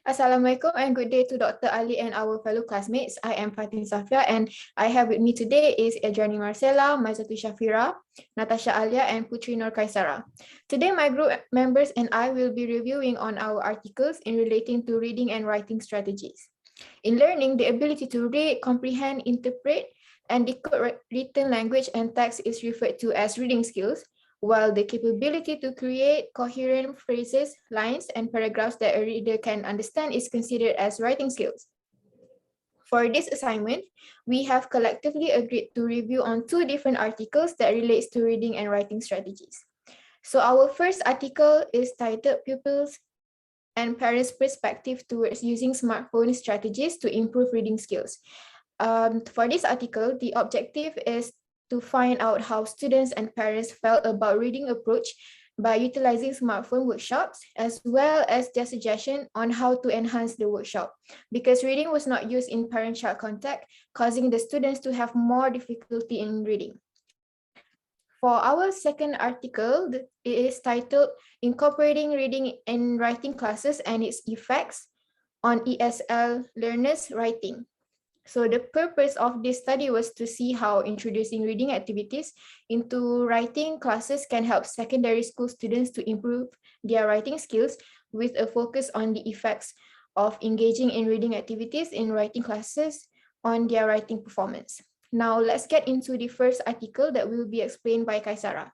Assalamualaikum and good day to Dr. Ali and our fellow classmates. I am Fatin Safia and I have with me today is Adriani Marcella, Maizatu Shafira, Natasha Alia and Putri Nur Kaisara. Today my group members and I will be reviewing on our articles in relating to reading and writing strategies. In learning, the ability to read, comprehend, interpret, and decode written language and text is referred to as reading skills, while the capability to create coherent phrases, lines, and paragraphs that a reader can understand is considered as writing skills. For this assignment, we have collectively agreed to review on two different articles that relates to reading and writing strategies. So our first article is titled Pupils and Parents' Perspective Towards Using Smartphone Strategies to Improve Reading Skills. For this article, the objective is to find out how students and parents felt about reading approach by utilizing smartphone workshops, as well as their suggestion on how to enhance the workshop, because reading was not used in parent-child contact, causing the students to have more difficulty in reading. For our second article, it is titled Incorporating Reading and Writing Classes and Its Effects on ESL Learners' Writing. So the purpose of this study was to see how introducing reading activities into writing classes can help secondary school students to improve their writing skills with a focus on the effects of engaging in reading activities in writing classes on their writing performance. Now let's get into the first article that will be explained by Kaisara.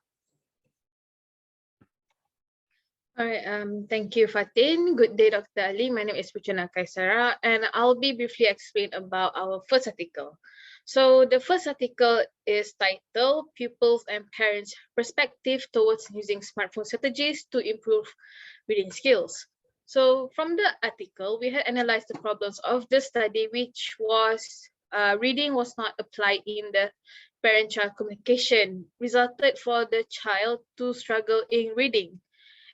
All right, thank you, Fatin. Good day, Dr. Ali. My name is Putri Nur Kaisara, and I'll be briefly explain about our first article. So the first article is titled Pupils and Parents' Perspective Towards Using Smartphone Strategies to Improve Reading Skills. So from the article, we had analyzed the problems of the study, which was reading was not applied in the parent-child communication, resulted for the child to struggle in reading.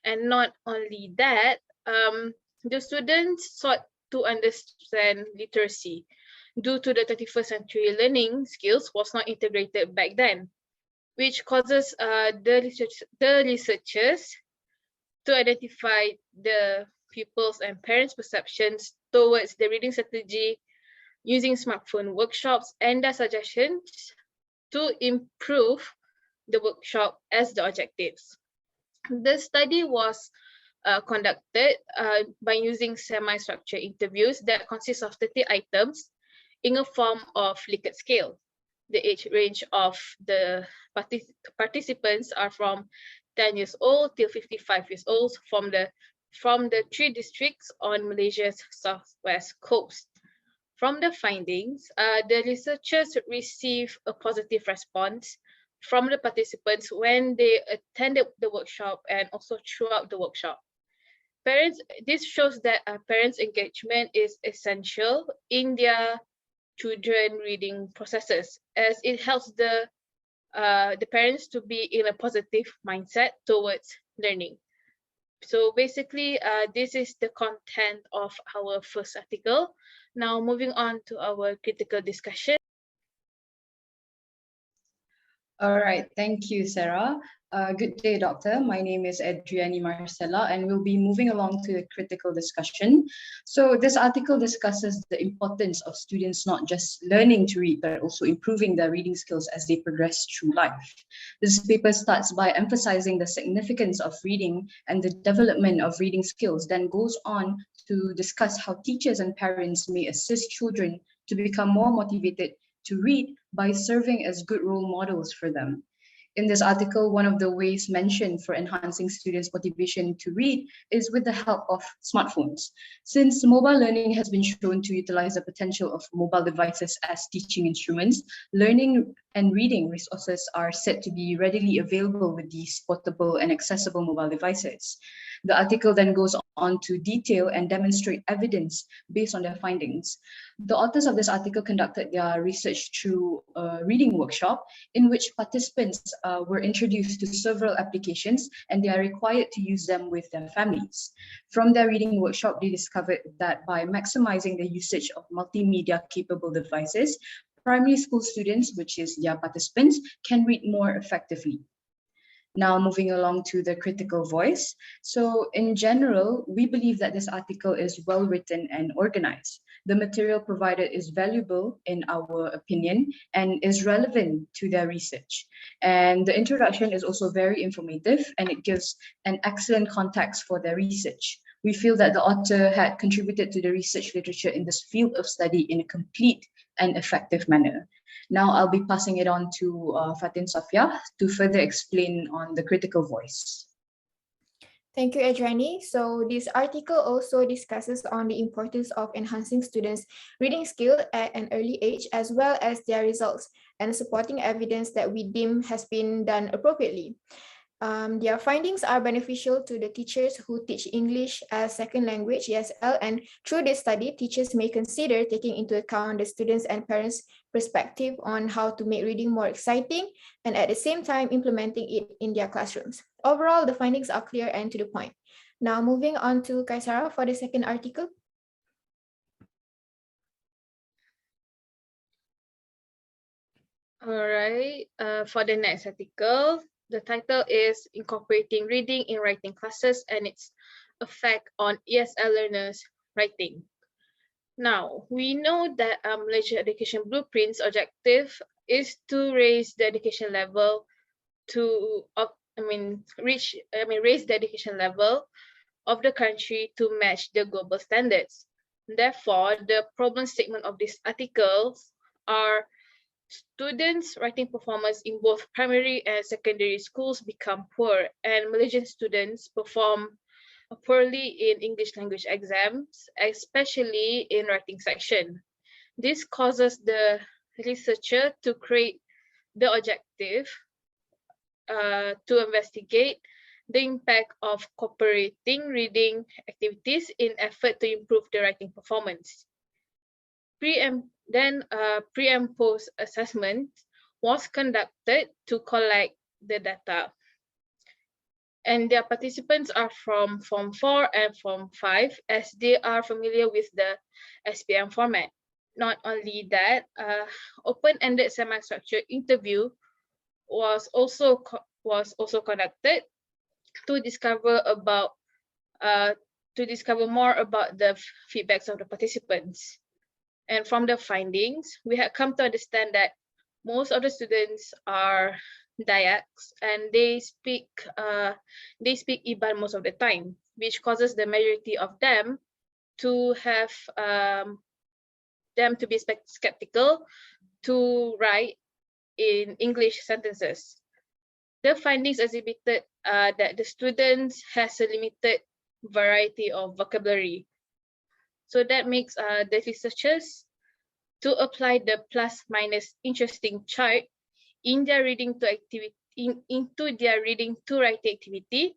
And not only that, the students sought to understand literacy due to the 21st century learning skills was not integrated back then, which causes the researchers to identify the pupils' and parents' perceptions towards the reading strategy using smartphone workshops and their suggestions to improve the workshop as the objectives. The study was conducted by using semi-structured interviews that consist of 30 items in a form of Likert scale. The age range of the participants are from 10 years old till 55 years old from the 3 districts on Malaysia's southwest coast. From the findings, the researchers received a positive response from the participants when they attended the workshop and also throughout the workshop. This shows that parents' engagement is essential in their children reading processes, as it helps the parents to be in a positive mindset towards learning. So basically, this is the content of our first article. Now moving on to our critical discussion. All right, thank you, Sarah. Good day, Doctor. My name is Adriani Marcella, and we'll be moving along to the critical discussion. So this article discusses the importance of students not just learning to read, but also improving their reading skills as they progress through life. This paper starts by emphasizing the significance of reading and the development of reading skills, then goes on to discuss how teachers and parents may assist children to become more motivated to read by serving as good role models for them. In this article, one of the ways mentioned for enhancing students' motivation to read is with the help of smartphones. Since mobile learning has been shown to utilize the potential of mobile devices as teaching instruments, learning and reading resources are said to be readily available with these portable and accessible mobile devices. The article then goes on to detail and demonstrate evidence based on their findings. The authors of this article conducted their research through a reading workshop in which participants were introduced to several applications and they are required to use them with their families. From their reading workshop, they discovered that by maximizing the usage of multimedia capable devices, primary school students, which is their participants, can read more effectively. Now moving along to the critical voice. So in general, we believe that this article is well written and organized. The material provided is valuable in our opinion and is relevant to their research. And the introduction is also very informative and it gives an excellent context for their research. We feel that the author had contributed to the research literature in this field of study in a complete and effective manner. Now I'll be passing it on to Fatin Safia to further explain on the critical voice. Thank you, Adriani. So this article also discusses on the importance of enhancing students' reading skill at an early age, as well as their results and supporting evidence that we deem has been done appropriately. Their findings are beneficial to the teachers who teach English as second language, ESL, and through this study, teachers may consider taking into account the students' and parents' perspective on how to make reading more exciting and at the same time implementing it in their classrooms. Overall, the findings are clear and to the point. Now moving on to Kaisara for the second article. All right, for the next article, the title is Incorporating Reading in Writing Classes and its Effect on ESL Learners' Writing. Now, we know that Malaysia Education Blueprint's objective is to raise the education level to, raise the education level of the country to match the global standards. Therefore, the problem statement of this article are students' writing performance in both primary and secondary schools become poor, and Malaysian students perform poorly in English language exams, especially in writing section. This causes the researcher to create the objective to investigate the impact of cooperating reading activities in effort to improve the writing performance. Pre and post assessment was conducted to collect the data. And their participants are from Form 4 and Form 5 as they are familiar with the SPM format. Not only that, open-ended semi-structured interview was also conducted to discover more about the feedbacks of the participants. And from the findings, we have come to understand that most of the students are Dayaks and they speak Iban most of the time, which causes the majority of them to have to be skeptical to write in English sentences. The findings exhibited that the students has a limited variety of vocabulary. So that makes the researchers to apply the plus-minus interesting chart in their reading to activity into their reading to writing activity,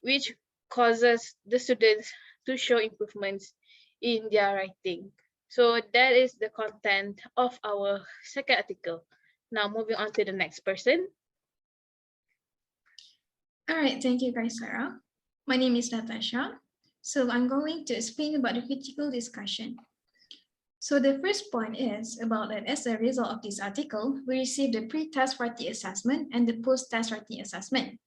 which causes the students to show improvements in their writing. So that is the content of our second article. Now moving on to the next person. All right, thank you guys, Sarah. My name is Natasha. So I'm going to explain about the critical discussion. So the first point is about that as a result of this article, we received the pre-test writing assessment and the post-test writing assessment.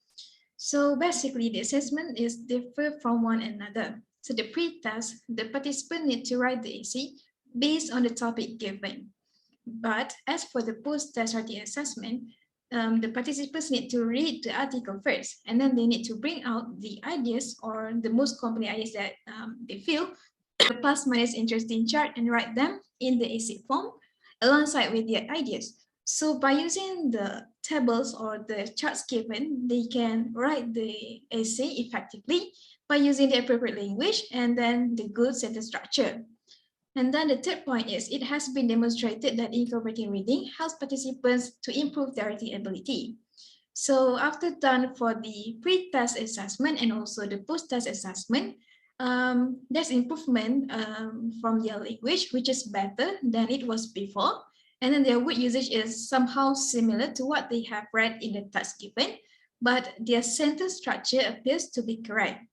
So basically the assessment is different from one another. So the pre-test, the participant need to write the essay based on the topic given. But as for the post-test writing assessment, the participants need to read the article first, and then they need to bring out the ideas or the most common ideas that they feel, the plus minus interesting chart, and write them in the essay form alongside with their ideas. So by using the tables or the charts given, they can write the essay effectively by using the appropriate language and then the good sentence structure. And then the third point is it has been demonstrated that incorporating reading helps participants to improve their writing ability. So after done for the pre-test assessment and also the post-test assessment, there's improvement from their language, which is better than it was before. And then their word usage is somehow similar to what they have read in the task given, but their sentence structure appears to be correct.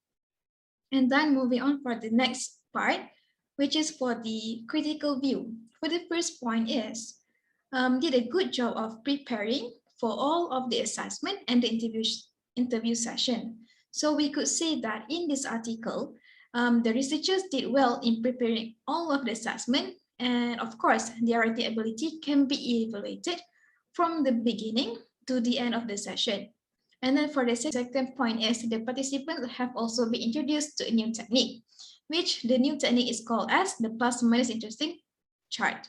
And then moving on for the next part, which is for the critical view. For the first point is, did a good job of preparing for all of the assessment and the interview session. So we could say that in this article, the researchers did well in preparing all of the assessment, and of course, their writing ability can be evaluated from the beginning to the end of the session. And then for the second point is the participants have also been introduced to a new technique, which the new technique is called as the plus minus interesting chart.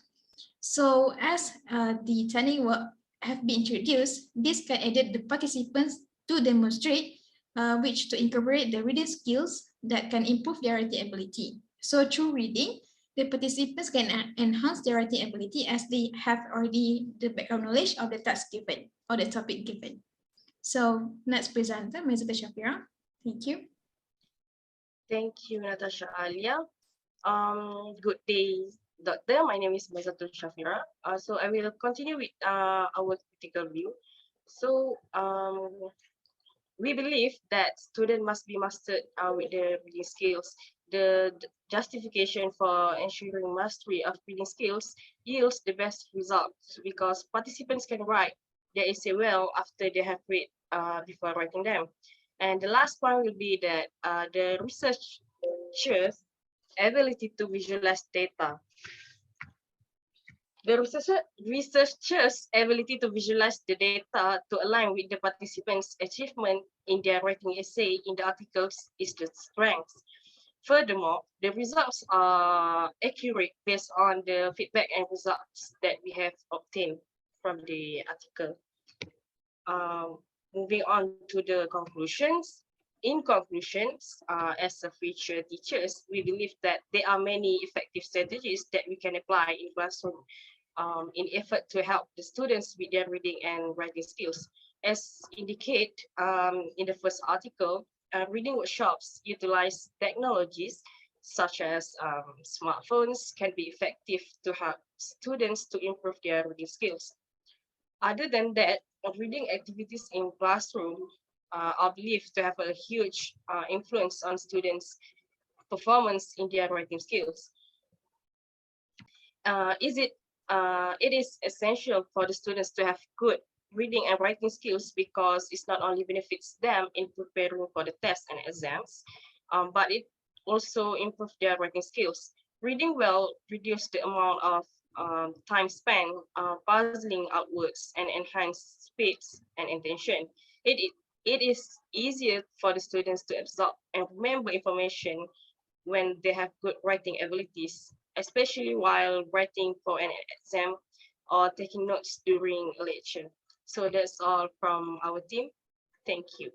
So as the technique will have been introduced, this can aid the participants to demonstrate which to incorporate the reading skills that can improve their writing ability. So through reading, the participants can enhance their writing ability as they have already the background knowledge of the task given or the topic given. So next presenter, Ms. Shafira. Thank you. Thank you, Natasha Alia. Good day, Doctor. My name is Mazatul Shafira. So I will continue with our critical view. So we believe that students must be mastered with their reading skills. The justification for ensuring mastery of reading skills yields the best results because participants can write their essay well after they have read before writing them. And the last one will be that the researchers' ability to visualize data. The researchers' ability to visualize the data to align with the participants' achievement in their writing essay in the articles is the strength. Furthermore, the results are accurate based on the feedback and results that we have obtained from the article. Moving on to the conclusions. In conclusions, as a future teachers, we believe that there are many effective strategies that we can apply in classroom in effort to help the students with their reading and writing skills. As indicated in the first article, reading workshops utilize technologies such as smartphones can be effective to help students to improve their reading skills. Other than that, reading activities in classroom are believed to have a huge influence on students' performance in their writing skills. It is essential for the students to have good reading and writing skills because it not only benefits them in preparing for the tests and exams, but it also improves their writing skills. Reading well reduces the amount of time spent puzzling out words and enhance speed and intention. It is easier for the students to absorb and remember information when they have good writing abilities, especially while writing for an exam or taking notes during a lecture. So that's all from our team. Thank you.